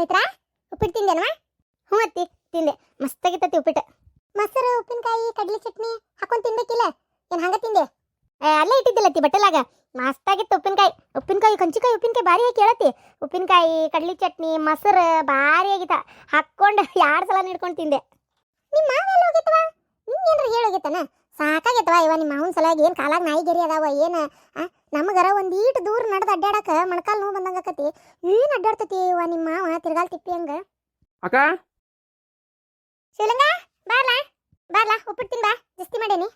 ಪವಿತ್ರ ಉಪ್ಪಿಟ್ಟು ತಿಂದೇನವ? ಹ್ಞೂ ಅತ್ತಿ ತಿಂದೆ. ಮಸ್ತಾಗಿತ್ತತ್ತಿ ಉಪ್ಪಿಟ್ಟು. ಮೊಸರು ಉಪ್ಪಿನಕಾಯಿ ಕಡ್ಲಿ ಚಟ್ನಿ ಹಾಕೊಂಡು ತಿನ್ಬೇಕಿಲ್ಲ ಏನು ಹಂಗ ತಿಂದೆ? ಅಲ್ಲೇ ಇಟ್ಟಿದ್ದಿಲ್ಲತ್ತಿ ಬಟ್ಟಲಾಗ. ಮಸ್ತಾಗಿತ್ತು ಉಪ್ಪಿನಕಾಯಿ ಕಂಚಿಕಾಯಿ ಉಪ್ಪಿನಕಾಯಿ ಭಾರಿ ಹಾಕಿ ಹೇಳತ್ತಿ. ಉಪ್ಪಿನಕಾಯಿ ಕಡ್ಲಿ ಚಟ್ನಿ ಮೊಸರು ಭಾರಿ ಆಗಿತ್ತ. ಹಾಕ್ಕೊಂಡು 2 ಸಲ ನೀಡ್ಕೊಂಡು ತಿಂದೆ. ನಿಮ್ಮ ಮಾವ ಎಲ್ಲ ಹೋಗಿತ್ತವ? ನಿಂಗೇನ್ರ ಹೇಳೋಗಿತ್ತಾನ? ಸಾಕಾಗೈತವ ಇವ ನಿಮ್ಮ ಮಾವನ ಸಲಾಗಿ. ಏನು ಕಾಲಾಗ ನಾಯಿಗೆರಿ ಅದಾವ ಏನು? ನಮಗರ ಒಂದೀಟ್ ದೂರ ನಡೆದು ಅಡ್ಡಾಡಕ ಮೊಣಕಾಲು ನೋವು ಬಂದಂಗ ಆಕತಿ. ಏನು ಅಡ್ಡಾಡ್ತತಿ ಇವ ನಿಮ್ಮ ಮಾವ ತಿರ್ಗಾಲ್ ತಿಪ್ಪಿ ಹಂಗ. ಅಕ್ಕ ಶಿವಲಿಂಗ ಬಾರ್ಲಾ ಬಾರ್ಲಾ ಉಪ್ಪಿಟ್ಟು ತಿನ್ಬಾ. ಜಸ್ತಿ ಮಾಡೇನಿ.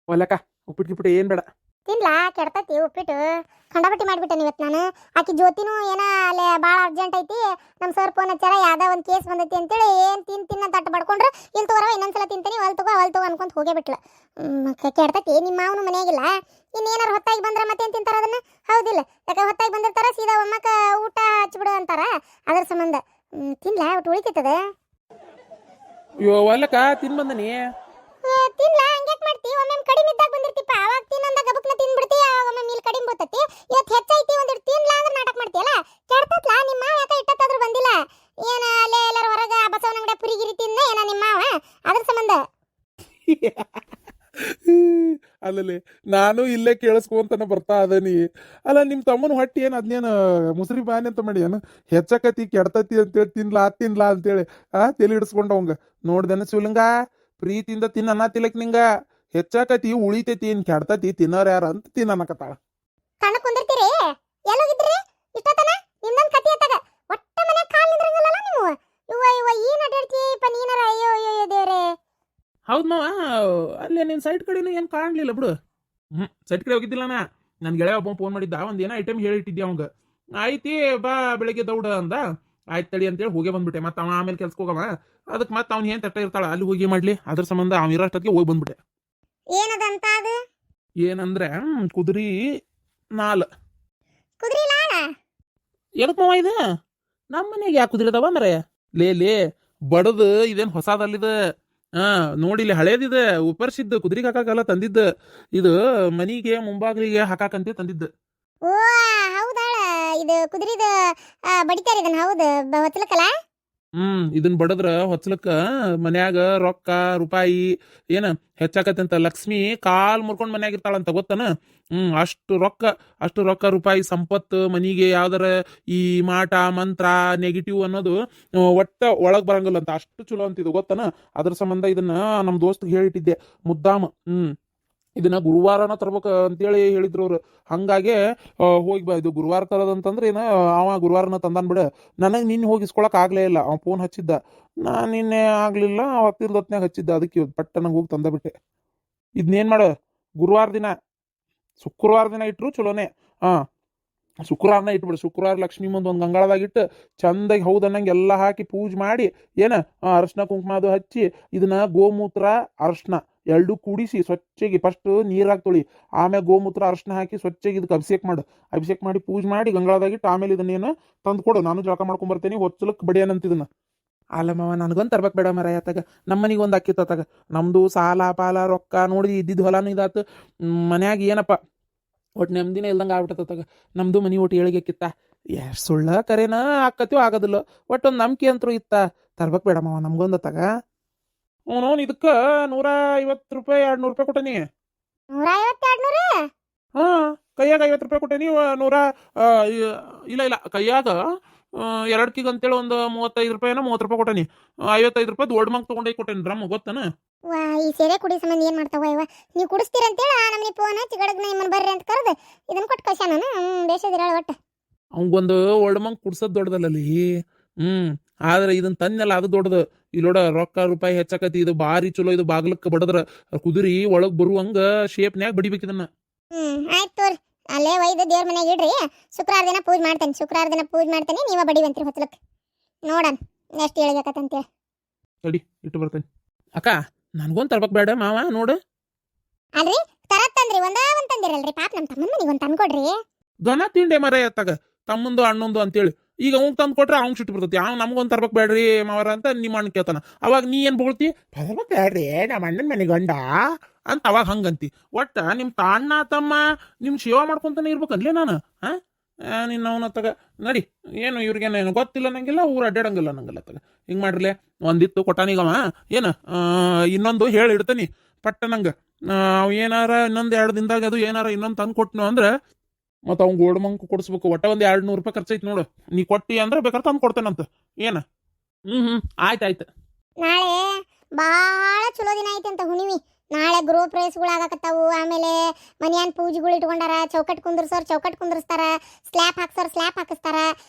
ಒಲ್ಲಕ್ಕ ಉಪ್ಪಿಟ್ಟು ಗಿಪ್ಪಿಟ್ಟು ಏನು ಬೇಡ. ತಿನ್ಲಾ ಕೆಡ್ತತಿ ಉಪ್ಪಿಟ್ಟು. ಖಂಡಪಟ್ಟಿ ಮಾಡಿಬಿಟ್ಟೆ ಇವತ್ತು ನಾನು. ಆಕಿ ಜ್ಯೋತಿನೂ ಏನೋ ಅಲ್ಲೇ ಭಾಳ ಅರ್ಜೆಂಟ್ ಐತಿ, ನಮ್ಮ ಸರ್ ಫೋನ್ ಹಚ್ಚಾರ ಯಾವ್ದೋ ಒಂದು ಕೇಸ್ ಬಂದೈತಿ ಅಂತೇಳಿ ಏನು ತಿನ್ನ ತಟ್ಟು ಬಡ್ಕೊಂಡ್ರೆ ಇಲ್ಲಿ ತಗೋರವ ಇನ್ನೊಂದ್ಸಲ ತಿಂತೀನಿ ಒಲ್ ತಗೋ ಅನ್ಕೊಂತ ಹೋಗೇ ಬಿಟ್ಲ. ಕೆಡ್ತತಿ. ನಿಮ್ಮ ಮಾವನು ಮನೆಯಾಗಿಲ್ಲ, ಇನ್ನೇನಾರು ಹೊತ್ತಾಗಿ ಬಂದ್ರೆ ಮತ್ತೇನು ತಿಂತಾರ ಅದನ್ನ? ಹೌದಿಲ್ಲ? ಯಾಕೆ ಹೊತ್ತಾಗಿ ಬಂದಿರ್ತಾರ ಸೀದಾ ಒಮ್ಮಕ್ಕ ಊಟ ಹಚ್ಬಿಡು ಅಂತಾರ. ಅದ್ರ ಸಂಬಂಧ ತಿನ್ಲಾ ಒಟ್ಟು ಉಳಿತೈತದ. ಅಯ್ಯೋ ಒಲ್ಲಕ್ಕ ತಿನ್ ಬಂದನಿ. ತಿನ್ಲಾ ಹಂಗ್ಯಾಕ್ ಮಾಡ್ತಿ? ಒಮ್ಮೆ ಕಡಿಮೆ ಇದ್ದಾಗ ಬಂದಿರ್ತಿಪ್ಪ, ಅವಾಗ ತಿನ್ನಂದ ಗಬಕ್ನ ತಿನ್ಬಿಡ್ತಿ, ಅವಾಗ ಒಮ್ಮೆ ಇಲ್ಲಿ ಕಡಿಮೆ ಬರ್ತತಿ. ಇವತ್ತು ಹೆಚ್ಚೈತಿ ಒಂದಿಟ್ಟು ತಿನ್ಲಾ ಅಂದ್ರೆ ನಾಟಕ ಮಾಡ್ತೀಯಲ್ಲ. ಕೆಡ್ತತ್ಲಾ ನಿಮ್ಮ ಮಾವ. ಯಾಕೆ ಇಟ್ಟತ್ತಾದ್ರೂ ಬಂದಿಲ್ಲ? ಏನ ಅಲ್ಲೇ ಎಲ್ಲರ ಹೊರಗ ಬಸವನ ಅಂಗಡಿ ಪುರಿಗಿರಿ ತಿನ್ನ ಏನ ನಿಮ್ಮ ಮಾವ? ಅದ್ರ ಸಂಬಂಧ ಅಲ್ಲಲ್ಲಿ ನಾನು ಇಲ್ಲೇ ಕೇಳಿಸ್ಕೊಂತಾನೆ ಬರ್ತಾ ಅದನಿ. ಅಲ್ಲ ನಿಮ್ಮ ತಮ್ಮನ ಹೊಟ್ಟಿ ಏನು ಅದನ್ನೇನು ಮುಸ್ರಿ ಬಾನಿ ಅಂತ ಮಾಡಿ ಏನು ಹೆಚ್ಚಕತಿ ಕೆಡ್ತತಿ ಅಂತೇಳಿ ತಿನ್ಲಾ ಅಂತೇಳಿ ತಲೆ ಹಿಡಿಸ್ಕೊಂಡ ಅವಂಗ ನೋಡ್ದೇನ ಶಿವಲಿಂಗ. ಪ್ರೀತಿಯಿಂದ ತಿನ್ನ ತಿಲಕ್ ನಿಂಗ ಹೆಚ್ಚಾಕತಿ ಉಳಿತೈತಿ ಏನ್ ಕೆಡ್ತತಿ ತಿನ್ನೋರು ಯಾರ ಅಂತ ತಿನ್ನಕತ್ತಾಳ. ಕಣ್ಣ ಕುಂದಿರ್ತೀರಿ? ಎಲ್ಲೋಗಿದ್ರಿ ಇಷ್ಟೊತ್ತನ? ನಿಮ್ದೊಂದು ಕತಿ ಆತಾಗ ಒಟ್ಟ ಮನೆ ಕಾಲ್ ನಿಂದ್ರಂಗಿಲ್ಲಲ್ಲ ನೀವು. ಇವ ಏನ್ ಅಡ್ಡಾಡ್ತೀಯಪ್ಪ ನೀನಾರ? ಅಯ್ಯೋ ಅಯ್ಯೋ ದೇವ್ರೆ. ಹೌದ್ ಮಾವ, ಅಲ್ಲೇ ನಿನ್ ಸೈಡ್ ಕಡೆನೂ ಏನು ಕಾಣ್ಲಿಲ್ಲ ಬಿಡು. ಸೈಡ್ ಕಡೆ ಹೋಗಿದ್ದಿಲ್ಲ ನನ್ ಗೆಳೆಯ ಒಬ್ಬ ಫೋನ್ ಮಾಡಿದ್ದ. ಒಂದೇನೋ ಐಟಮ್ ಹೇಳಿಟ್ಟಿದ್ದೆ ಅವಂಗ. ಆಯ್ತಿ ಬಾ ಬೆಳಗ್ಗೆ ದೌಡ ಅಂದ. ಆಯ್ತು ತಡಿ ಅಂತೇಳಿ ಹೋಗಿ ಬಂದ್ಬಿಟ್ಟೆ. ಮತ್ತೆ ಅವ ಆಮೇಲೆ ಕೆಲ್ಸಕ್ಕೆ ಹೋಗವ. ಅದಕ್ಕೆ ಮತ್ತೆ ಅವ್ನು ಏನ್ ತಟ್ಟ ಇರ್ತಾಳ ಅಲ್ಲಿ ಹೋಗಿ ಮಾಡ್ಲಿ, ಅದ್ರ ಸಂಬಂಧ ಅವ್ನು ಇರೋಷ್ಟೊತ್ತಿಗೆ ಹೋಗಿ ಬಂದ್ಬಿಟ್ಟೆ. ಏನದಂತ ಅದು? ಏನಂದ್ರೆ ಕುದುರಿ ನಾಲ್. ಕುದುರೆ ಲಾಳ? ಎದಕ್ ಮಾವ ಇದು? ನಮ್ಮ ಮನೆಗೆ ಯಾಕೆ ಕುದುರೆ ಅದಾವ ಮರೆ? ಲೇ ಬಡದು ಇದೇನ್ ಹೊಸಾದಲ್ಲಿದ. ನೋಡಿಲಿ ಹಳೇದಿದೆ, ಉಪರ್ಸಿದ್ದು ಕುದುರೆಗೆ ಹಾಕಾಕಲ್ಲ ತಂದಿದ್ದ. ಇದು ಮನಿಗೆ ಮುಂಬಾಗಿಲಿಗೆ ಹಾಕಾಕಂತ ತಂದಿದ್ದ. ಓ ಹೌದಾಳ. ಇದು ಕುದುರಿದ ಬಡಿತಾರ ಇದನ್ನ. ಹೌದು ಹೊತ್ತಲಕ್ಕಲ್ಲ. ಇದನ್ ಬಡದ್ರ ಹೊಚ್ಚಲಕ್ಕ ಮನ್ಯಾಗ ರೊಕ್ಕ ರೂಪಾಯಿ ಏನ ಹೆಚ್ಚಾಕತ್ತಂತ ಲಕ್ಷ್ಮಿ ಕಾಲ್ ಮುರ್ಕೊಂಡ್ ಮನ್ಯಾಗ ಇರ್ತಾಳಂತ ಗೊತ್ತನ. ಅಷ್ಟು ರೊಕ್ಕ ರೂಪಾಯಿ ಸಂಪತ್ತು ಮನಿಗೆ ಯಾವ್ದಾರ ಈ ಮಾಟ ಮಂತ್ರ ನೆಗೆಟಿವ್ ಅನ್ನೋದು ಒಟ್ಟ ಒಳಗ್ ಬರಂಗಿಲ್ಲ ಅಂತ. ಅಷ್ಟು ಚಲೋ ಅಂತಿದ್ದು ಗೊತ್ತನ. ಅದ್ರ ಸಂಬಂಧ ಇದನ್ನ ನಮ್ ದೋಸ್ತ್ ಹೇಳಿಟ್ಟಿದ್ದೆ ಮುದ್ದಾಮ. ಇದನ್ನ ಗುರುವಾರನ ತರ್ಬೇಕು ಅಂತೇಳಿ ಹೇಳಿದ್ರು ಅವ್ರು. ಹಂಗಾಗೆ ಹೋಗಿ ಬಾ, ಇದು ಗುರುವಾರ ತರೋದಂತಂದ್ರೆ ಏನ ಅವ ಗುರುವಾರನ ತಂದಾನ್ ಬಿಡ. ನನಗೆ ನಿನ್ನೆ ಹೋಗಿ ಇಸ್ಕೊಳಕ್ ಆಗ್ಲೇ ಇಲ್ಲ. ಅವ ಫೋನ್ ಹಚ್ಚಿದ್ದ, ನಾನು ನಿನ್ನೆ ಆಗ್ಲಿಲ್ಲ. ಹತ್ತಿರದ ಹೊತ್ನ್ಯಾಗ ಹಚ್ಚಿದ್ದ, ಅದಕ್ಕೆ ಪಟ್ಟನಾಗ ಹೋಗಿ ತಂದ ಬಿಟ್ಟೆ. ಇದನ್ನೇನ್ ಮಾಡ, ಗುರುವಾರ ದಿನ ಶುಕ್ರವಾರ ದಿನ ಇಟ್ರು ಚಲೋನೆ. ಶುಕ್ರವಾರನ ಇಟ್ಬಿಡು. ಶುಕ್ರವಾರ ಲಕ್ಷ್ಮಿ ಮುಂದೆ ಒಂದು ಗಂಗಾಳದಾಗಿಟ್ಟು ಚಂದಾಗಿ ಹೌದನ್ನಂಗೆ ಎಲ್ಲ ಹಾಕಿ ಪೂಜೆ ಮಾಡಿ ಏನ ಅರಶಿನ ಕುಂಕುಮ ಅದು ಹಚ್ಚಿ ಇದನ್ನ ಗೋಮೂತ್ರ ಅರಶಿನ ಎರಡು ಕೂಡಿಸಿ ಸ್ವಚ್ಛಗೆ ಫಸ್ಟ್ ನೀರಾಗಿ ತೊಳಿ, ಆಮೇಲೆ ಗೋಮೂತ್ರ ಅರಶಿನ ಹಾಕಿ ಸ್ವಚ್ಛಗೆ ಇದಕ್ಕೆ ಅಭಿಷೇಕ ಮಾಡಿ ಪೂಜೆ ಮಾಡಿ ಗಂಗಾಳದಾಗಿಟ್ಟು ಆಮೇಲೆ ಇದನ್ನೇನು ತಂದು ಕೊಡು. ನಾನು ಜಳಕ ಮಾಡ್ಕೊಂಡ್ ಬರ್ತೇನೆ. ಹೊಚ್ಚಲಕ್ಕೆ ಬಡಿಯನಂತಿದನ್ನ. ಅಲ್ಲ ಮಾವ, ನನಗೊಂದು ತರ್ಬೇಕು ಬೇಡ ಮರ ಆತಾಗ. ನಮ್ಮ ಮನೆಗೆ ಒಂದು ಅಕ್ಕಿತ್ತಾಗ. ನಮ್ದು ಸಾಲ ಪಾಲ ರೊಕ್ಕ ನೋಡಿ ಇದ್ದಿದ್ದು ಹೊಲಾನು ಇದಾತು. ಮನ್ಯಾಗ ಏನಪ್ಪ ಒಟ್ಟು ನೆಮ್ಮದಿನ ಇಲ್ದಂಗೆ ಆಗ್ಬಿಟ್ಟತ್ತಾಗ. ನಮ್ದು ಮನೆ ಒಟ್ಟು ಏಳಿಗೆಕ್ಕಿತ್ತ. ಎಷ್ಟು ಸುಳ್ಳ ಕರೇನ ಆಕತ್ಯೋ ಆಗೋದಿಲ್ಲ. ಒಟ್ಟೊಂದು ನಂಬಿಕೆ ಅಂತರೂ ಇತ್ತ. ತರ್ಬೇಕು ಬೇಡ ಮಾವ ನಮ್ಗೊಂದತ್ತಾಗ. ಅವನವನು ಇದಕ್ಕೆ 150 ರೂಪಾಯಿ 200 ರೂಪಾಯಿ ಕೊಟ್ಟನಿ. 150-200? ಕೈಯಾಗ 50 ರೂಪಾಯಿ ಕೊಟ್ಟನಿ. 100 ಇಲ್ಲ ಕೈಯಾಗ 2 ಕಿಗ್ ಅಂತೇಳಿ ಒಂದು 35 ರೂಪಾಯಿನ 30 ರೂಪಾಯಿ ಕೊಟ್ಟನಿ. 55 ರೂಪಾಯಿ ದೊಡ್ಡ ಮಂಗ್ ತಗೊಂಡೋಗಿ ಕೊಟ್ಟೇನಿ ಡ್ರಮ್ ಗೊತ್ತನ. ವಾ ಈ ಸೇರೆ ಕುಡಿ ಸಂಬಂಧ ಏನ್ ಮಾಡ್ತಾವ ಇವ? ನೀವು ಕುಡಿಸ್ತೀರಂತೇಳಿ ನಮ್ಮನೆ ಫೋನ್ ಹಚ್ಚಿ ಗಡಗ್ನ ನಿಮ್ಮನ್ನ ಬರ್ರಿ ಅಂತ ಕರೆದು ಇದನ್ನ ಕೊಟ್ಟು ಕಳ್ಸ. ನಾನು ಬೇಸದಿರಾಳ ಒಟ್ಟ. ಅವಂಗೊಂದು ಒಳ್ಳೆ ಮಂಗ್ ಕುಡ್ಸೋದ್ ದೊಡ್ಡದಲ್ಲಲ್ಲಿ. ಆದ್ರೆ ಇದನ್ನ ತಂದೆಲ್ಲ ಅದು ದೊಡ್ಡದು. ಇಲ್ಲೋಡ ರೊಕ್ಕ ರೂಪಾಯಿ ಹೆಚ್ಚಾಕತಿ. ಇದು ಬಾರಿ ಚಲೋ. ಇದು ಬಾಗ್ಲಕ್ಕೆ ಬಡದ್ರ ಕುದುರಿ ಒಳಗ್ ಬರುವಂಗ ಶೇಪ್ನ್ಯಾಗ ಬಡಿಬೇಕು ಇದನ್ನ. ಆಯ್ತು ತೋರಿ. ಅಲ್ಲೇ ಒಯ್ದು ದೇವ್ರ ಮನೆಗೆ ಇಡ್ರಿ. ಶುಕ್ರವಾರ ದಿನ ಪೂಜೆ ಮಾಡ್ತೇನೆ. ನೀವ ಬಡಿವಂತ್ರಿ ಹೊತ್ತಲಕ್ಕೆ. ನೋಡನ್ ಎಷ್ಟು ಹೇಳಿಗತ್ತಂತೇಳಿ. ಸರಿ ಇಟ್ಟು ಬರ್ತೇನೆ. ಅಕ್ಕ ನನ್ಗೊಂದು ತರ್ಬೇಕು ಬೇಡ ಮಾವ ನೋಡು. ಅಲ್ರಿ ತರತ್ತಂದ್ರಿ ಒಂದ ಒಂದ್ ತಂದಿರಲ್ರಿ. ಪಾಪ ನಮ್ಮ ತಮ್ಮನ ಮನೆಗೆ ಒಂದು ತಂದ್ಕೊಡ್ರಿ. ದನ ತಿಂಡೆ ಮರ ಎತ್ತಾಗ ತಮ್ಮಂದು ಅಣ್ಣಂದು ಅಂತೇಳಿ. ಈಗ ಅವ್ನು ತಂದು ಕೊಟ್ರೆ ಅವ್ನು ಸಿಟ್ಟು ಬರ್ತೈತಿ. ನಮ್ಗೊಂದು ತರ್ಬೇಕು ಬೇಡ್ರಿ ಮಾವರ ಅಂತ ನಿಮ್ಮ ಅಣ್ಣ ಕೇಳ್ತಾನ. ಅವಾಗ ನೀ ಏನ್ ಬೊಳ್ತಿ? ತರ್ಬೇಕು ಬೇಡ್ರಿ ನಮ್ಮ ಅಣ್ಣನ ಮನೆ ಗಂಡ ಅಂತ ಅವಾಗ ಹಂಗಂತಿ. ಒಟ್ಟ ನಿಮ್ ತಾಣ್ಣ ತಮ್ಮ ನಿಮ್ ಸೇವಾ ಮಾಡ್ಕೊಂತಾನೆ ಇರ್ಬೇಕನ್ಲೇ ನಾನು. ನಿನ್ನ ಅವನ ತಗ ನಡಿ. ಏನು ಇವ್ರಿಗೇನು ಗೊತ್ತಿಲ್ಲ ನಂಗಿಲ್ಲ, ಊರು ಅಡ್ಡಾಡಂಗಿಲ್ಲ ನಂಗಿಲ್ಲ ತಗ. ಹಿಂಗೆ ಮಾಡ್ರಲೆ, ಒಂದಿತ್ತು ಕೊಟ್ಟಾನೀಗವ ಏನು ಇನ್ನೊಂದು ಹೇಳಿ ಇಡ್ತಾನೆ ಪಟ್ಟ ನಂಗೆ. ಅವು ಏನಾರ ಇನ್ನೊಂದು 2 ದಿನದಾಗ ಅದು ಏನಾರ ಇನ್ನೊಂದು ತಂದು ಕೊಟ್ನು ಅಂದ್ರೆ ಮತ್ತು ಅವ್ನು ಗೋಲ್ಡ್ ಮಂಕ್ ಕೊಡಿಸ್ಬೇಕು. ಒಟ್ಟ ಒಂದು 200 ರೂಪಾಯಿ ಖರ್ಚೈತಿ ನೋಡು. ನೀ ಕೊಟ್ಟಿ ಅಂದ್ರೆ ಬೇಕಾದ್ರೆ ತಂದು ಕೊಡ್ತೇನಂತ. ಏನು ಆಯ್ತು. ನಾಳೆ ಭಾಳ ಚಲೋ ದಿನ ಐತಿ ಅಂತ ಹುಣಿವಿ. ನಾಳೆ ಗೃಹ ಪ್ರವೇಶಗಳು ಆಗಾಕತ್ತಾವು. ಆಮೇಲೆ ಮನ್ಯಾನ್ ಪೂಜೆಗಳು ಇಟ್ಕೊಂಡಾರ. ಚೌಕಟ್ ಕುಂದ್ರಸೋರು ಚೌಕಟ್ ಕುಂದ್ರಸ್ತಾರ, ಸ್ಲ್ಯಾಪ್ ಹಾಕ್ಸೋರು ಸ್ಲ್ಯಾಪ್ ಹಾಕಿಸ್ತಾರ.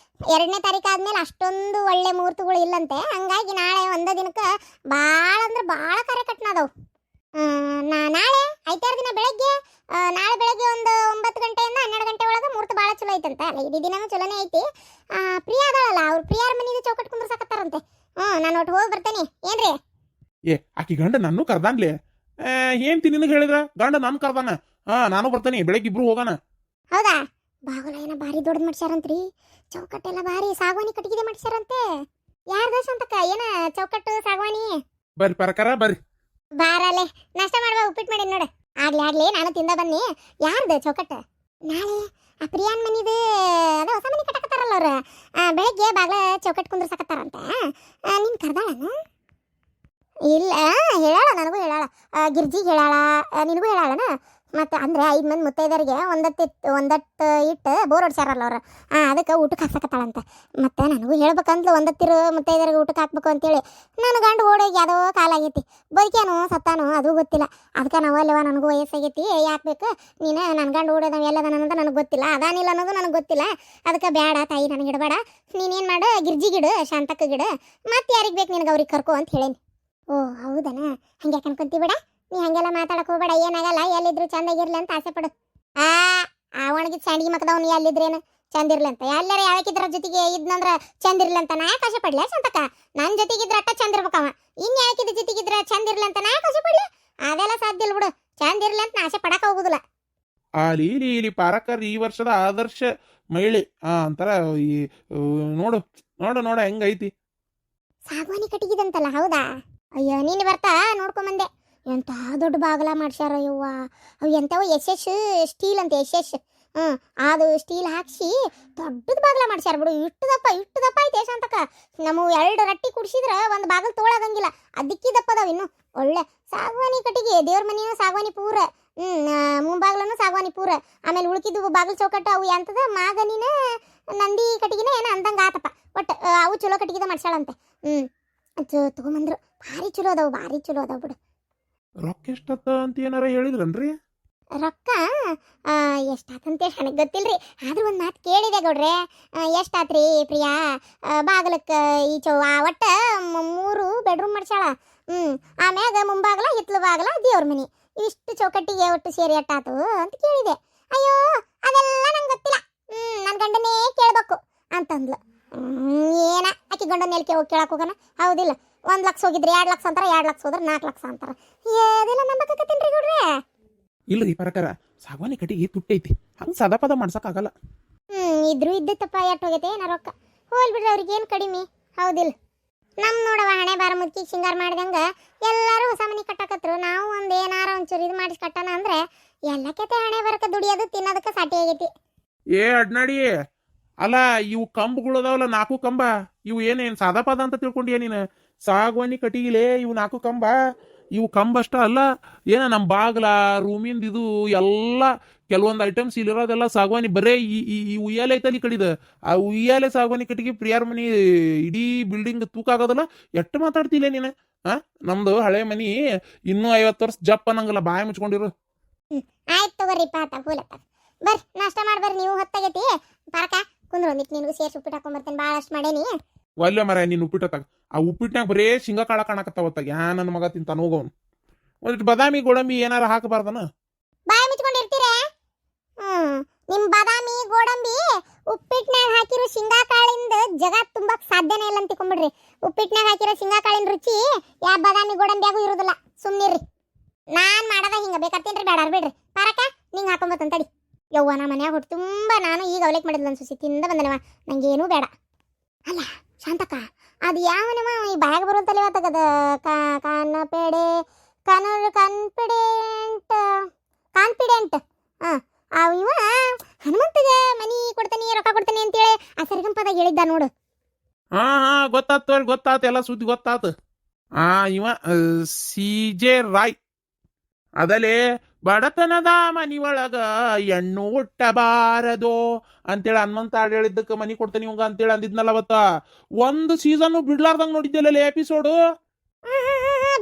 2ನೇ ತಾರೀಕು ಆದ್ಮೇಲೆ ಅಷ್ಟೊಂದು ಒಳ್ಳೆ ಮುಹೂರ್ತಗಳು ಇಲ್ಲಂತೆ. ಹಂಗಾಗಿ ನಾಳೆ ಒಂದೇ ದಿನಕ್ಕೆ ಭಾಳ ಅಂದ್ರೆ ಭಾಳ ಕಾರ್ಯಕಟ್ನ ಅದಾವು. ನಾಳೆ ಐತಾರು ದಿನ ಬೆಳಗ್ಗೆ ನಾಳೆ ಬೆಳಗ್ಗೆ ಒಂದು 9 ಗಂಟೆಯಿಂದ 12 ಗಂಟೆ ಒಳಗೆ ಮುಹೂರ್ತ ಭಾಳ ಚಲೋ ಐತಂತ. ಅಲ್ಲ ಇಡೀ ದಿನನೂ ಚಲೋನೇ ಐತಿ. ಪ್ರಿಯಾ ಅದಾಳಲ್ಲ, ಅವ್ರು ಪ್ರಿಯಾರ ಮನೆದು ಚೌಕಟ್ ಕುಂದ್ರಸಾಕತ್ತಾರಂತೆ. ನಾನು ಒಟ್ಟು ಹೋಗಿ ಬರ್ತೇನೆ. ಏನ್ರಿ ಆಕಿ ಗಂಡ ನಾನು ಕರ್ದಾನ್ಲಿ. ಏನ್ತಿ ನಿನಗೆ ಹೇಳಿದ್ರ ಗಂಡ ನಾನು ಕರ್ದಾನ. ನಾನು ಬರ್ತೇನೆ, ಬೆಳಗ್ಗೆ ಇಬ್ರು ಹೋಗೋಣ. ಹೌದಾ? ಬಾಗಲ ಏನೋ ಭಾರಿ ದೊಡ್ಡದು ಮಾಡ್ಸ್ಯಾರಂತ್ರಿ. ಚೌಕಟ್ಟೆಲ್ಲ ಭಾರಿ ಸಾಗವಾನಿ ಕಟ್ಟಿಗೆ ಮಾಡ್ಸ್ಯಾರಂತೆ. ಯಾರ್ದ ಶಾಂತಕ್ಕ ಏನ ಚೌಕಟ್ಟು ಸಾಗವಾನಿ? ಬರ್ರಿ ಪರಕರ ಬರ್ರಿ. ಬಾರಲ್ಲೇ ನಾಷ್ಟ ಮಾಡುವ. ಉಪ್ಪಿಟ್ಟು ಮಾಡಿ ನೋಡ. ಆಗ್ಲಿ ನಾನು ತಿಂದ ಬನ್ನಿ. ಯಾರ್ದು ಚೌಕಟ್ಟು? ನಾಳೆ ಆ ಪ್ರಿಯಾನ್ ಮನಿದು ಅದ ಹೊಸ ಮನಿ ಕಟ್ಟಕತ್ತಾರಲ್ಲ ಅವ್ರು. ಬೆಳಗ್ಗೆ ಬಾಗ್ಲ ಚೌಕಟ್ಟು ಕುಂದ್ರಸಕತ್ತಾರಂತ. ನಿನ್ ಕರ್ದಾಳನ? ಇಲ್ಲ ಹೇಳಾಳ, ನನಗೂ ಹೇಳಾಳ. ಗಿರ್ಜಿಗೆ ಹೇಳಾಳ, ನಿನಗೂ ಹೇಳಾಳನ. ಮತ್ತು ಅಂದ್ರೆ 5 ಮಂದಿ ಮುತ್ತೈದರಿಗೆ ಒಂದಟ್ಟು ಇಟ್ಟು ಬೋರ್ ಹೊಡ್ಸ್ಯಾರಲ್ಲ ಅವ್ರು. ಅದಕ್ಕೆ ಊಟಕ್ಕೆ ಹಾಕ್ಸಕತ್ತಾಳಂತ. ಮತ್ತು ನನಗೂ ಹೇಳ್ಬೇಕಂದ್ಲು, ಒಂದತ್ತಿರು ಮುತ್ತೈದರಿಗೆ ಊಟಕ್ಕೆ ಹಾಕ್ಬೇಕು ಅಂತೇಳಿ. ನನ್ನ ಗಂಡು ಓಡೋಗಿ ಯಾವುದೋ ಕಾಲಾಗೈತಿ. ಬದುಕೇನು ಸತ್ತಾನು ಅದು ಗೊತ್ತಿಲ್ಲ. ಅದಕ್ಕೆ ನಾವು ಅಲ್ಲವ, ನನಗೂ ವಯಸ್ಸಾಗೈತಿ, ಯಾಕೆ ಬೇಕು ನೀನು ನನ್ನ ಗಂಡು ಓಡೋದ ಎಲ್ಲದ ಅನ್ನೋದು ನನಗೆ ಗೊತ್ತಿಲ್ಲ, ಅದಾನಿಲ್ಲ ಅನ್ನೋದು ನನಗೆ ಗೊತ್ತಿಲ್ಲ. ಅದಕ್ಕೆ ಬೇಡ ತಾಯಿ, ನನಗೆ ಇಡಬೇಡ. ನೀನೇನು ಮಾಡು, ಗಿರ್ಜಿಗಿಡು, ಶಾಂತಕ್ಕ ಗಿಡು, ಮತ್ತು ಯಾರಿಗೆ ಬೇಕು ನಿನಗೆ ಅವ್ರಿಗೆ ಕರ್ಕೊ ಅಂತ ಹೇಳೇನಿ. ಓ ಹೌದನ? ಹಂಗೆ ಅನ್ಕೊಂತಿ ಬಿಡ. ನೀ ಹಂಗೆಲ್ಲ ಮಾತಾಡಕ್ ಹೋಗ್ಬೇಡ. ಏನಾಗಲ್ಲ, ಎಲ್ಲಿದ್ರು ಚಂದಾಗಿರ್ಲಿ ಅಂತ ಆಸೆ ಪಡು. ಒಣಗಿದ್ ಸ್ಯಾಂಡಿಗೆ ಮಕ್ಕದವ್ನು ಎಲ್ಲಿದ್ರೇನು ಚಂದ ಇರ್ಲಿ ಅಂತ. ಎಲ್ಲರ ಯಾವಕ್ಕಿದ್ರ ಜೊತೆಗೆ ಇದ್ನಂದ್ರ ಚಂದ ಇರ್ಲಿ ಅಂತ ನಾ ಯಾಕೆ ಆಸೆ ಪಡ್ಲಿ ಶಾಂತಕ್ಕ? ನನ್ನ ಜೊತೆಗಿದ್ರ ಅಟ್ಟ ಚಂದ ಇರ್ಬೇಕವ. ಇನ್ ಯಾವಕ್ಕಿದ ಜೊತೆಗಿದ್ರ ಚಂದ ಇರ್ಲಿ ಅಂತ ನಾ ಯಾಕೆ ಆಸೆ ಪಡ್ಲಿ? ಅದೆಲ್ಲ ಸಾಧ್ಯ ಇಲ್ಲ ಬಿಡು. ಚಂದ ಇರ್ಲಿ ಅಂತ ನಾ ಆಸೆ ಪಡಕ ಹೋಗುದಿಲ್ಲ. ಇಲ್ಲಿ ಪಾರಕರ್ ಈ ವರ್ಷದ ಆದರ್ಶ ಮಹಿಳೆ ಅಂತಾರ. ಈ ನೋಡು ನೋಡು ನೋಡ ಹೆಂಗೈತಿ. ಸಾಗವಾನಿ ಕಟ್ಟಿಗಿದಂತಲ್ಲ? ಹೌದಾ? ಅಯ್ಯೋ ನೀನು ಬರ್ತಾ ನೋಡ್ಕೊಂಬಂದೆ. ಎಂಥ ದೊಡ್ಡ ಬಾಗಲ ಮಾಡ್ಸ್ಯಾರ ಯವ್ವ. ಅವು ಎಂಥವು SS ಸ್ಟೀಲ್ ಅಂತ, SS. ಅದು ಸ್ಟೀಲ್ ಹಾಕ್ಸಿ ದೊಡ್ಡದ ಬಾಗಲ ಮಾಡ್ಸ್ಯಾರ ಬಿಡು. ಇಷ್ಟು ದಪ್ಪ ಐತೆ ಶಾಂತಕ್ಕ. ನಮ್ಮ 2 ರಟ್ಟಿ ಕುಡಿಸಿದ್ರೆ ಒಂದು ಬಾಗಲ್ ತೋಳಾಗಂಗಿಲ್ಲ. ಅದಕ್ಕಿ ದಪ್ಪ ಅದಾವ. ಇನ್ನು ಒಳ್ಳೆ ಸಾಗವಾನಿ ಕಟ್ಟಿಗೆ. ದೇವ್ರ ಮನೆಯೂ ಸಾಗವಾನಿ ಪೂರ, ಮುಂಬಾಗ್ಲೂ ಸಾಗವಾನಿ ಪೂರ. ಆಮೇಲೆ ಉಳ್ಕಿದ್ದು ಬಾಗಿಲು ಚೌಕಟ್ಟು ಅವು ಎಂತದ ಮಾಗನಿನ ನಂದಿ ಕಟ್ಟಿಗೆನ ಏನೋ ಅಂದಂಗೆ ಆತಪ್ಪ. ಒಟ್ಟು ಅವು ಚಲೋ ಕಟ್ಟಿಗೆದ ಮಾಡ್ಸ್ಯಾಳಂತೆ. ತಗೊಂಬಂದ್ರು. ಭಾರಿ ಚಲೋ ಅದಾವ ಬಿಡು. ರೊಕ್ಕ ಎಷ್ಟತ್ತ ಅಂತ ಏನಾರ ಹೇಳಿದ್ರನ್ರಿ? ರೊಕ್ಕ ಎಷ್ಟಾತಂತೇಳಿ ನನಗೆ ಗೊತ್ತಿಲ್ರಿ. ಆದ್ರೂ ಒಂದು ಮಾತು ಕೇಳಿದೆ ಗೌಡ್ರೆ. ಎಷ್ಟಾತ್ರಿ ಪ್ರಿಯಾ? ಬಾಗಿಲಕ್ಕೆ ಈ ಒಟ್ಟ 3 ಬೆಡ್ರೂಮ್ ಮಾಡ್ಸ್ಯಾಳ. ಆಮ್ಯಾಗ ಮುಂಬಾಗಲ ಹಿತ್ಲು ಬಾಗಲ ದೇವ್ರ ಮನಿ. ಇಷ್ಟು ಚೌಕಟ್ಟಿಗೆ ಒಟ್ಟು ಸೇರಿ ಎಷ್ಟಾತು ಅಂತ ಕೇಳಿದೆ. ಅಯ್ಯೋ ಅದೆಲ್ಲ ನಂಗೆ ಗೊತ್ತಿಲ್ಲ, ನನ್ನ ಗಂಡನೇ ಕೇಳ್ಬೇಕು ಅಂತಂದ್ಲು. ಏನ ಆಕಿ ಗಂಡನ ಎಲ್ಕೆ ಹೋಗಿ ಕೇಳಕ್ ಹೋಗೋಣ? ಹೌದಿಲ್ಲ. 1 ಲಕ್ಷ ಹೋಗಿದ್ರೆ 2 ಲಕ್ಷ ಅಂತಾರ, 2 ಲಕ್ಷ ಹೋದ್ರೆ 4 ಲಕ್ಷ ಅಂತಾರ. ಅದೆಲ್ಲ ನಂಬಕತ್ತೀನ್ರಿ ಗೌಡ್ರೆ. ಇಲ್ರಿ ಪರಕರ, ಸಾಗವಾನಿ ಕಟ್ಟಿಗೆ ತುಟ್ಟೈತಿ, ಹಂಗೆ ಸದಾ ಪದ ಮಾಡ್ಸಕ್ಕಾಗಲ್ಲ. ಇದ್ರು ಇದ್ದತ್ತಪ್ಪ. ಎಟ್ಟು ಹೋಗೈತೆ ಏನ ರೊಕ್ಕ. ಹೋಲ್ ಬಿಡ್ರಿ, ಅವ್ರಿಗೆ ಏನು ಕಡಿಮೆ. ಹೌದಿಲ್ಲ? ನಮ್ಮ ನೋಡವ ಹಣೆ ಬಾರ ಮುಚ್ಚಿ ಸಿಂಗಾರ ಮಾಡಿದಂಗ ಎಲ್ಲರೂ ಹೊಸ ಮನೆ ಕಟ್ಟಾಕತ್ರು. ನಾವು ಒಂದು ಏನಾರ ಒಂಚೂರು ಇದು ಮಾಡಿಸಿ ಕಟ್ಟೋಣ ಅಂದ್ರೆ ಎಲ್ಲಕ್ಕೆತೆ ಹಣೆ ಬರಕ ದುಡಿಯೋದು ತಿನ್ನೋದಕ್ಕೆ ಸಾಟಿ ಆಗೈತಿ. ಅಡ್ನಾಡಿ ಅಲ್ಲ, ಇವು ಕಂಬಗಳು ಅದಾವಲ್ಲ 4 ಕಂಬ, ಇವು ಏನೇನು ಸಾದಾ ಪದ ಅಂತ ತಿಳ್ಕೊಂಡಿಯ ನೀನು? ಸಾಗವಾನಿ ಕಟ್ಟಿಗಿಲೆ ಇವು 4 ಕಂಬ. ಇವು ಕಂಬ ಅಷ್ಟ ಅಲ್ಲ, ಏನ ನಮ್ಮ ಬಾಗ್ಲ ರೂಮಿಂದ ಇದು ಎಲ್ಲ ಕೆಲವೊಂದು ಐಟಮ್ಸ್ ಇಲ್ಲಿರೋದೆಲ್ಲ ಸಾಗವಾನಿ. ಬರೇ ಈ ಉಯ್ಯಾಲೆ ಐತಲ್ಲಿ ಈ ಕಡಿದ, ಆ ಉಯ್ಯಾಲೆ ಸಾಗವಾನಿ ಕಟ್ಟಿಗೆ. ಪ್ರಿಯಾರ್ ಮನಿ ಇಡೀ ಬಿಲ್ಡಿಂಗ್ ತೂಕ ಆಗೋದಲ್ಲ. ಎಷ್ಟು ಮಾತಾಡ್ತಿಲ್ಲ ನೀನು? ನಮ್ದು ಹಳೆ ಮನಿ ಇನ್ನೂ 50 ವರ್ಷ ಜಪ್ಪ ಅನ್ನಂಗಲ್ಲ, ಬಾಯಿ ಮುಚ್ಕೊಂಡಿರು. ಆಯ್ತು ತಗೋರಿ ಪಾತ ಫೂಲಪ್ಪ. ಬರ್ರಿ ನಾಷ್ಟ ಮಾಡ್ಬರ್ರಿ, ನೀವು ಹೊತ್ತಾಗೈತಿ. ಪಾರಕ ಕುಂದ್ರ ಒಂದಿಟ್ಟು ನಿನಗೂ ಸೇರ್ಸಿ ಉಪ್ಪಿಟ್ಟು ಹಾಕೊಂಬರ್ತೇನೆ. ಭಾಳ ಅಷ್ಟು ಮಾಡೇನಿ. ಒಲ್ಲೆ ಮರ ನೀನು ಉಪ್ಪಿಟ್ಟತ್ತಾಗ ಆ ಉಪ್ಪಿಟ್ನಾಗ ಬರೇ ಶೇಂಗಾ ಕಾಳ ಕಾಣಕತ್ತಾವತ್ತಾಗ. ನನ್ನ ಮಗ ತಿಂತಾನ ಹೋಗವನು. ಒಂದಿಟ್ಟು ಬಾದಾಮಿ ಗೋಡಂಬಿ ಏನಾರ ಹಾಕಬಾರ್ದನ? ಬಾಯಿ ಮುಚ್ಕೊಂಡಿರ್ತೀರ? ನಿಮ್ ಬಾದಾಮಿ ಗೋಡಂಬಿ ಉಪ್ಪಿಟ್ನಾಗ ಹಾಕಿರೋ ಶೇಂಗಾ ಕಾಳಿಂದ ಜಗತ್ ತುಂಬಕ್ ಸಾಧ್ಯನೇ ಇಲ್ಲ ಅಂತ ತಿಳ್ಕೊಂಬಿಡ್ರಿ. ಉಪ್ಪಿಟ್ನಾಗ ಹಾಕಿರೋ ಶೇಂಗಾ ಕಾಳಿನ ರುಚಿ ಯಾವ ಬಾದಾಮಿ ಗೋಡಂಬಿಯಾಗೂ ಇರೋದಿಲ್ಲ. ಸುಮ್ನಿರ್ರಿ. ನಾನ್ ಮಾಡದ ಹಿಂಗ ಬೇಕಾರ್ತೀನ್ರಿ, ಬೇಡಾರ್ ಬಿಡ್ರಿ. ಪಾರಕ ನಿಂಗೆ ಹಾಕೊಂಬತ್ತಂತಡಿ. ಯವ್ವ ನಾ ಮನ್ಯಾಗ ಹೊಟ್ಟು ತುಂಬ ನಾನು ಈಗ ಅವಲೇಕ್ ಮಾಡಿದ್ಲ ಅನ್ಸುಸಿ ತಿಂದ ಬಂದನವ. ನಂಗೇನೂ ಬೇಡ. ಅಲ್ಲ ಶಾಂತಕ್ಕ, ಅದು ಯಾವನವ ಈ ಬಾಯಾಗ ಬರುವಂತಲ್ಲ ಇವತ್ತಾಗದ ಕಾನ್ಫಿಡೆಂಟ್. ಇವ ಹನುಮಂತಗೆ ಮನಿ ಕೊಡ್ತಾನೆ ರೊಕ್ಕ ಕೊಡ್ತಾನೆ ಅಂತೇಳಿ ಆ ಸರಿಗಂಪದಾಗ ಹೇಳಿದ್ದ ನೋಡು. ಹಾ ಗೊತ್ತಾತ್ ತೋರಿ, ಗೊತ್ತಾತ, ಎಲ್ಲ ಸುದ್ದಿ ಗೊತ್ತಾತ. ಇವ CJ ರಾಯ್ ಅದಲೇ ಬಡತನದ ಮನಿ ಒಳಗ ಹೆಣ್ಣು ಹುಟ್ಟಬಾರದು ಅಂತೇಳಿ ಹನುಮಂತ ಹಾಡು ಹೇಳಿದ್ದಕ್ಕೆ ಮನಿ ಕೊಡ್ತಾನೆ ಇವಂಗ ಅಂತೇಳಿ ಅಂದಿದ್ನಲ್ಲ ಅವತ್ತ. ಒಂದು ಸೀಸನ್ ಬಿಡ್ಲಾರ್ದಂಗ್ ನೋಡಿದ್ದಲ್ಲ ಎಪಿಸೋಡು.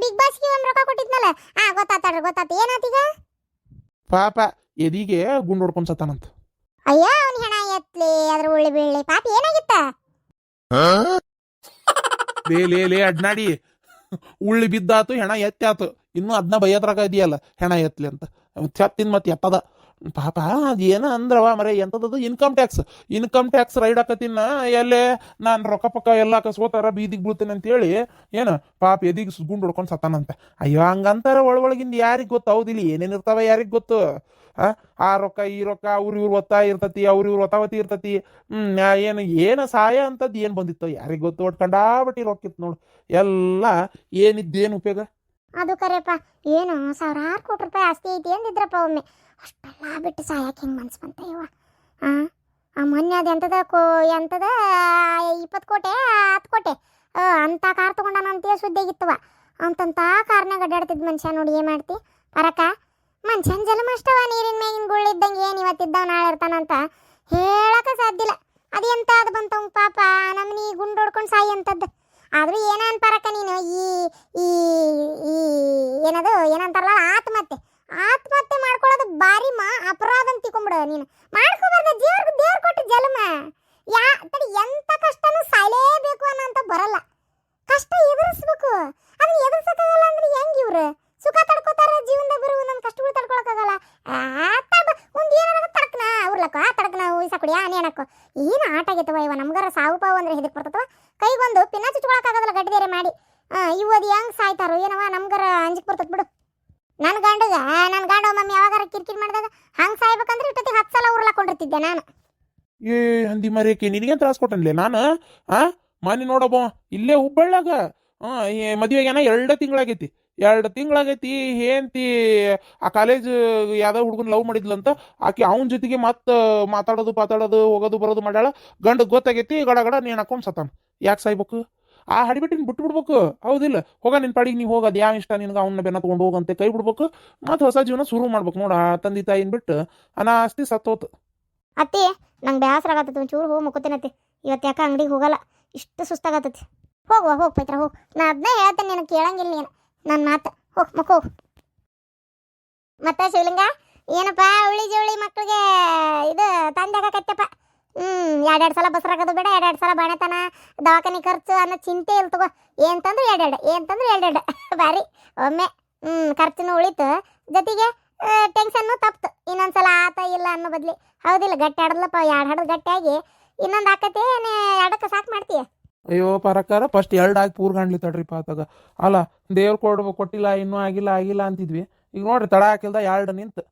ಬಿಗ್ ಬಾಸ್ಗೆ ಒಂದ್ ರೊಕ್ಕ ಕೊಟ್ಟಿದ್ನಲ್ಲ. ಗೊತ್ತಾತ ಏನಾತೀಗ? ಪಾಪ ಎದಿಗೆ ಗುಂಡ್ ಹೊಡ್ಕೊಂಡ್ ಸತ್ತಾನಂತ. ಅಯ್ಯ ಅವ್ನ ಹೆಣ ಎತ್ಲಿ ಅದ್ರ ಉಳ್ಳಿ ಬೀಳ್ಳಿ ಪಾಪ ಏನಾಗಿತ್ತ? ಲೇ ಅಡ್ನಾಡಿ, ಉಳ್ಳಿ ಬಿದ್ದಾತು ಹೆಣ ಎತ್ತಾತು, ಇನ್ನು ಅದನ್ನ ಬೈಯದ್ರಾಗ ಇದೆಯಲ್ಲ ಹೆಣ ಎತ್ಲಿ ಅಂತ. ಚತ್ತಿನ ಮತ್ತೆ ಎತ್ತದ ಪಾಪ. ಅದೇನ ಅಂದ್ರವ ಮರೆ ಎಂತದದು ಇನ್ಕಮ್ ಟ್ಯಾಕ್ಸ್ ರೈಡ್ ಹಾಕತಿನ ಎಲ್ಲೇ ನಾನು ರೊಕ್ಕ ಪಕ್ಕ ಎಲ್ಲ ಕಸ್ಕೋತಾರ ಬೀದಿಗೆ ಬೀಳ್ತೇನೆ ಅಂತೇಳಿ ಏನು ಪಾಪ ಎದಿಗೆ ಗುಂಡ್ ಹೊಡ್ಕೊಂಡು ಸತ್ತಾನಂತೆ. ಅಯ್ಯೋ ಹಂಗಂತಾರ ಒಳಗಿಂದ ಯಾರಿಗೆ ಗೊತ್ತು? ಹೌದಿಲ್ಲ, ಏನೇನಿರ್ತಾವ ಯಾರಿಗೆ ಗೊತ್ತು? ಆ ರೊಕ್ಕ ಈ ರೊಕ್ಕ ಇವ್ರು ಒತ್ತಾಯ ಇರ್ತತಿ, ಇವ್ರು ಒತ್ತಾವತಿ ಇರ್ತತಿ. ಏನು ಸಹಾಯ ಅಂತದ್ದು ಏನು ಬಂದಿತ್ತು ಯಾರಿಗೆ ಗೊತ್ತು? ಒಟ್ಟು ಕಂಡಾಬಟ್ಟಿ ರೊಕ್ಕಿತ್ತು ನೋಡು ಎಲ್ಲ. ಏನಿದ್ದೇನು ಉಪಯೋಗ? ಅದು ಕರೆಯಪ್ಪ. ಏನು ಸಾವಿರಾರು ಕೋಟಿ ರೂಪಾಯಿ ಆಸ್ತಿ ಐತಿ ಅಂದಿದ್ರಪ್ಪ ಒಮ್ಮೆ. ಅಷ್ಟೆಲ್ಲ ಬಿಟ್ಟು ಸಾಯಕ್ಕೆ ಹೆಂಗೆ ಮನ್ಸು ಬಂತ ಇವ? ಆ ಮೊನ್ನೆ ಅದು ಎಂತದ 20 ಕೋಟೆ 10 ಕೋಟೆ ಅಂತ ಕಾರ್ ತಗೊಂಡಾನಂತೇ ಸುದ್ದಿ ಆಗಿತ್ತವ. ಅಂತಂತ ಕಾರ್ನಾಗ ಅಡ್ಡಾಡ್ತಿದ್ ಮನುಷ್ಯ ನೋಡಿ. ಏನು ಮಾಡ್ತಿ ಪರಕ? ಮನುಷ್ಯನ ಜನ್ಮ ಅಷ್ಟವ, ನೀರಿನ ಮ್ಯಾಗಿನ ಗುಳ್ಳಿದ್ದಂಗೆ ಏನು ಇವತ್ತಿದ್ದಾವ ನಾಳೆ ಇರ್ತಾನಂತ ಹೇಳಕ ಸಾಧ್ಯ ಇಲ್ಲ. ಅದೆಂತ ಅದು ಬಂತವ್ ಪಾಪ ನಮ್ಮನಿ ಗುಂಡು ಹೊಡ್ಕೊಂಡು ಸಾಯಿ ಅಂತದ್ದು. ಆದ್ರೂ ಏನ ಅನ್ಪಾರಕ್ಕ ನೀನು ಈ ಈ ಈ ಏನದು ಏನಂತಾರಲ್ಲ ಆತ್ಮಹತ್ಯೆ ಮಾಡ್ಕೊಳ್ಳೋದು ಬಾರಿ ಅಪರಾಧ ಅಂತ ತಿಳ್ಕೊಂಬಿಡ ನೀನು. ಮಾಡ್ಕೋಬಾರ್ದ. ದೇವ್ರ ಕೊಟ್ಟು ಜನ್ಮ ತಡಿ, ಎಂತ ಕಷ್ಟನೂ ಸಾಯಲೇಬೇಕು ಅನ್ನೋಂತ ಬರಲ್ಲ. ಕಷ್ಟ ಎದುರಿಸ್ಬೇಕು. ಅದನ್ನ ಎದುರ್ಸಕ್ಕಾಗಲ್ಲ ಅಂದ್ರೆ ಹೆಂಗ್ ಇವ್ರು ಸುಖ ತಡ್ಕೋತಾರ? ಜೀವನದಾಗ ಬರೋ ಒಂದೊಂದು ಕಷ್ಟಗಳು ತಡ್ಕೊಳಕ್ಕಾಗಲ್ಲ. ಒಂದು ಏನಾರ ತಡಕ್ನ ಉಯ್ಸಾಕೊಡಿ ನೇಣಕ್ಕೋ. ಏನು ಆಟ ಆಗೈತವ ಇವ. ನಮ್ಗಾರ ಸಾವು ಪಾವು ಅಂದ್ರೆ ಹೆದಕ್ ಬರ್ತವ. ಕೈಗೊಂದು ಪಿನ್ನ ಚುಚ್ಕೊಳಕ್ಕಾಗದಲ್ಲ ಗಡ್ಡಿ ಬೇರೆ ಮಾಡಿ. ಇವು ಅದು ಹೆಂಗ್ ಸಾಯ್ತಾರೋ ಏನವ, ನಮ್ಗಾರ ಅಂಜಿಕ್ ಬರ್ತದ ಬಿಡು. ನನ್ನ ಗಂಡ ಮಮ್ಮಿ ಯಾವಾಗಾರ ಕಿರಿಕಿರಿ ಮಾಡಿದಾಗ ಹಂಗೆ ಸಾಯ್ಬೇಕಂದ್ರೆ ಇಟ್ಟೊತ್ತಿಗೆ 10 ಸಲ ಉರ್ಲಾಕೊಂಡಿರ್ತಿದ್ದೆ ನಾನು. ಹಂದಿ ಮರಿಯಕ್ಕೆ ನಿನಗೇನು ತ್ರಾಸ ಕೊಟ್ಟನ್ಲೆ ನಾನು? ಮನೆ ನೋಡಬ್ಬ ಇಲ್ಲೇ ಹುಬ್ಬಳ್ಳ್ಯಾಗ ಮದುವೆಗೇನ 2 ತಿಂಗಳಾಗೈತಿ. ಏನ್ತಿ ಆ ಕಾಲೇಜ್ ಯಾವ್ದೋ ಹುಡುಗನ ಲವ್ ಮಾಡಿದ್ಲಂತ. ಆಕೆ ಅವನ ಜೊತೆಗೆ ಮತ್ತೆ ಮಾತಾಡೋದು ಹೋಗೋದು ಬರೋದು ಮಾಡ್ಯಾಳ. ಗಂಡ ಗೊತ್ತಾಗೈತಿ, ಗಡ ನೀನು ಹಾಕೊಂಡು ಸತ್ತಾನ. ಯಾಕೆ ಸಾಯ್ಬೇಕು? ಆ ಹಡಿಬಿಟ್ಟಿನ ಬಿಟ್ಟು ಬಿಡ್ಬೇಕು. ಹೌದಿಲ್ಲ? ಹೋಗ ನಿನ್ ಪಾಡಿಗೆ ನೀವು ಹೋಗೋದು ಯಾವ ಇಷ್ಟ ನಿನ್ಗೆ ಅವನ್ನ ಬೆನ್ನ ತೊಗೊಂಡು ಹೋಗಂತೆ ಕೈ ಬಿಡ್ಬೇಕು. ಮತ್ತೆ ಹೊಸ ಜೀವನ ಶುರು ಮಾಡ್ಬೇಕು. ನೋಡ ತಂದೆ ತಾಯಿನ ಬಿಟ್ಟು ಅನಾಸ್ತಿ ಸತ್ತೋತು. ಅತ್ತಿ ನಂಗೆ ಬೇಸರ ಆಗತ್ತೈತಿ, ಒಂಚೂರು ಹೋಗಿ ಮುಕ್ಕೋತೇನತ್ತಿ. ಇವತ್ತು ಯಾಕೆ ಅಂಗಡಿಗೆ ಹೋಗಲ್ಲ, ಇಷ್ಟು ಸುಸ್ತಾಗತ್ತೈತಿ. ಹೋಗ್ ಪೈತ್ರ ಹೋಗ್. ನಾ ಅದನ್ನೇ ಹೇಳ್ತೇನೆ, ನಿನಗೆ ಕೇಳಂಗಿಲ್ಲ ನೀನು ನನ್ನ ಮಾತು. ಹೋಗ್ ಮಕ್ಕೋ. ಮತ್ತೆ ಶಿವಲಿಂಗ ಏನಪ್ಪ ಉಳಿ ಜವಳಿ ಮಕ್ಕಳಿಗೆ ಇದು ತಂದಾಗತ್ತಪ್ಪ. 2 ಸಲ ಬಸ್ರಾಗೋದು ಬೇಡ, 2 ಸಲ ಬಾಣತನ ದವಾಖಾನೆ ಖರ್ಚು ಅನ್ನೋ ಚಿಂತೆ ಇಲ್ಲ ತಗೋ. ಏನ್ತಂದ್ರೆ 2 ಬಾರಿ ಒಮ್ಮೆ ಖರ್ಚುನು ಉಳಿತು, ಜೊತೆಗೆ ಟೆನ್ಷನ್ನು ತಪ್ತು. ಇನ್ನೊಂದ್ಸಲ ಆತ ಇಲ್ಲ ಅನ್ನೋ ಬದ್ಲಿ. ಹೌದಿಲ್ಲ? ಗಟ್ಟಿ ಆಡದ್ಲಪ್ಪ, 2 ಹಾಡು ಗಟ್ಟಿಯಾಗಿ ಇನ್ನೊಂದು ಹಾಕತಿ 2ಕ್ಕೆ ಸಾಕು ಮಾಡ್ತೀಯ. ಅಯ್ಯೋ ಪರಕಾರ ಫಸ್ಟ್ 2 ಹಾಕಿ ಪೂರ್ ಕಾಣ್ಲಿ ತಡ್ರಿಪ್ಪ ಆತಾಗ. ಅಲ್ಲ ದೇವ್ರು ಕೊಟ್ಟಿಲ್ಲ, ಇನ್ನೂ ಆಗಿಲ್ಲ ಅಂತಿದ್ವಿ. ಈಗ ನೋಡ್ರಿ ತಡ ಹಾಕಿಲ್ದ 2 ನಿಂತು.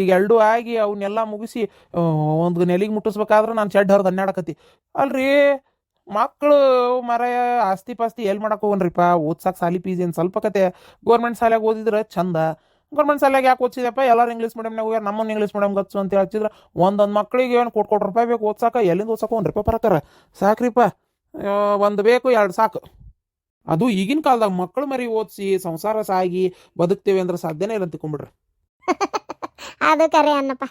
ಈಗ 2 ಆಗಿ ಅವನ್ನೆಲ್ಲ ಮುಗಿಸಿ ಒಂದು ನೆಲಿಗೆ ಮುಟ್ಟಿಸ್ಬೇಕಾದ್ರೆ ನಾನು ಶೆಡ್ ಹರಿದು ಅನ್ನಾಡಕತ್ತಿ. ಅಲ್ರಿ ಮಕ್ಕಳು ಮರ ಆಸ್ತಿ ಪಾಸ್ತಿ ಎಲ್ಲಿ ಮಾಡಕ್ಕೆ ಹೋಗನ್ರಿಪ್ಪ? ಓದ್ಸಾಕ ಸಾಲಿ ಫೀಸ್ ಏನು ಸ್ವಲ್ಪ ಕತೆ. ಗೋರ್ಮೆಂಟ್ ಶಾಲೆಗೆ ಓದಿದ್ರೆ ಚಂದ. ಗೌರ್ಮೆಂಟ್ ಶಾಲೆಗೆ ಯಾಕೆ ಓದಿಸಿದಪ್ಪ? ಎಲ್ಲರೂ ಇಂಗ್ಲೀಷ್ ಮೀಡಿಯಮ್ನಾಗ ಹೋಗ್ಯಾರ, ನಮ್ಮನ್ನು ಇಂಗ್ಲೀಷ್ ಮೀಡಿಯಮ್ ಹಚ್ಚು ಅಂತ ಹಚ್ಚಿದ್ರೆ ಒಂದೊಂದು ಮಕ್ಕಳಿಗೆ ಏನು ಕೋಟಿ ರೂಪಾಯಿ ಬೇಕು ಓದ್ಸಾಕ. ಎಲ್ಲಿಂದ ಓದ್ಸಾಕ 1 ರೂಪಾಯಿ ಪರಕಾರ ಸಾಕ್ರಿಪ್ಪ. 1 ಬೇಕು 2 ಸಾಕು. ಅದು ಈಗಿನ ಕಾಲದಾಗ ಮಕ್ಕಳು ಮರಿ ಓದಿಸಿ ಸಂಸಾರ ಸಾಗಿ ಬದುಕ್ತೇವೆ ಅಂದ್ರೆ ಸಾಧ್ಯನೇ ಇಲ್ಲ ಅಂತಿಕೊಂಡ್ಬಿಡ್ರಿ. ಅದು ಕರೆ ಅನ್ನಪ್ಪ.